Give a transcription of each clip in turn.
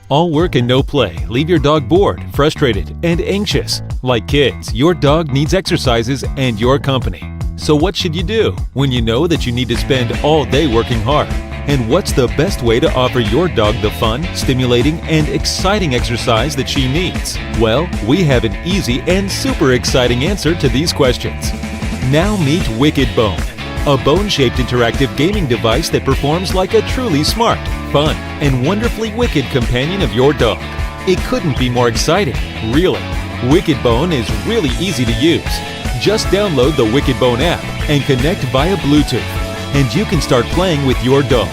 All work and no play leave your dog bored, frustrated, and anxious. Like kids, your dog needs exercises and your company. So what should you do when you know that you need to spend all day working hard? And what's the best way to offer your dog the fun, stimulating, and exciting exercise that she needs? Well, we have an easy and super exciting answer to these questions. Now meet Wickedbone, a bone-shaped interactive gaming device that performs like a truly smart, fun, and wonderfully wicked companion of your dog. It couldn't be more exciting, really. Wickedbone is really easy to use. Just download the Wickedbone app and connect via Bluetooth, and you can start playing with your dog.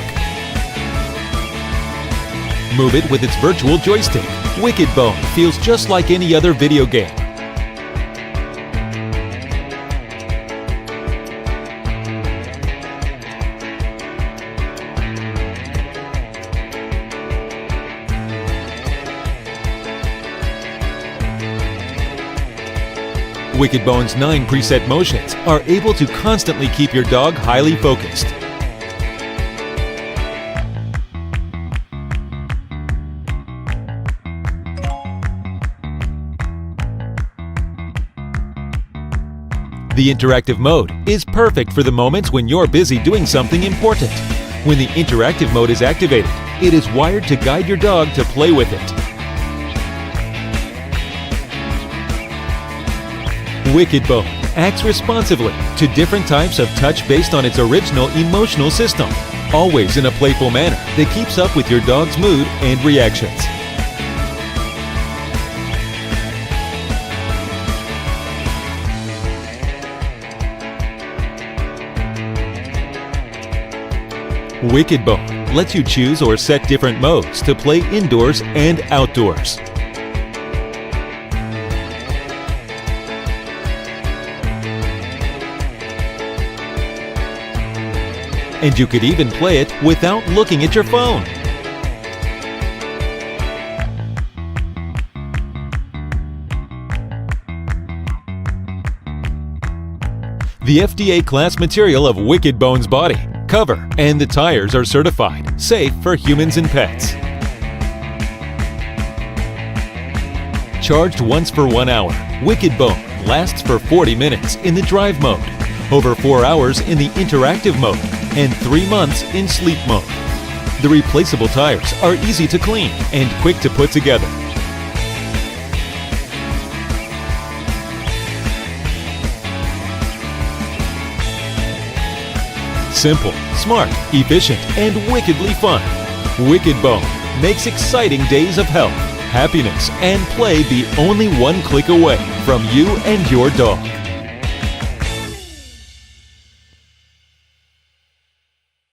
Move it with its virtual joystick. Wickedbone feels just like any other video game. Wickedbone's 9 preset motions are able to constantly keep your dog highly focused. The interactive mode is perfect for the moments when you're busy doing something important. When the interactive mode is activated, it is wired to guide your dog to play with it. Wickedbone acts responsively to different types of touch based on its original emotional system, always in a playful manner that keeps up with your dog's mood and reactions. Wickedbone lets you choose or set different modes to play indoors and outdoors. And you could even play it without looking at your phone. The FDA class material of Wickedbone's body, cover, and the tires are certified, safe for humans and pets. Charged once for 1 hour, Wickedbone lasts for 40 minutes in the drive mode, over 4 hours in the interactive mode, and 3 months in sleep mode. The replaceable tires are easy to clean and quick to put together. Simple, smart, efficient, and wickedly fun. Wickedbone makes exciting days of health, happiness, and play be only one click away from you and your dog.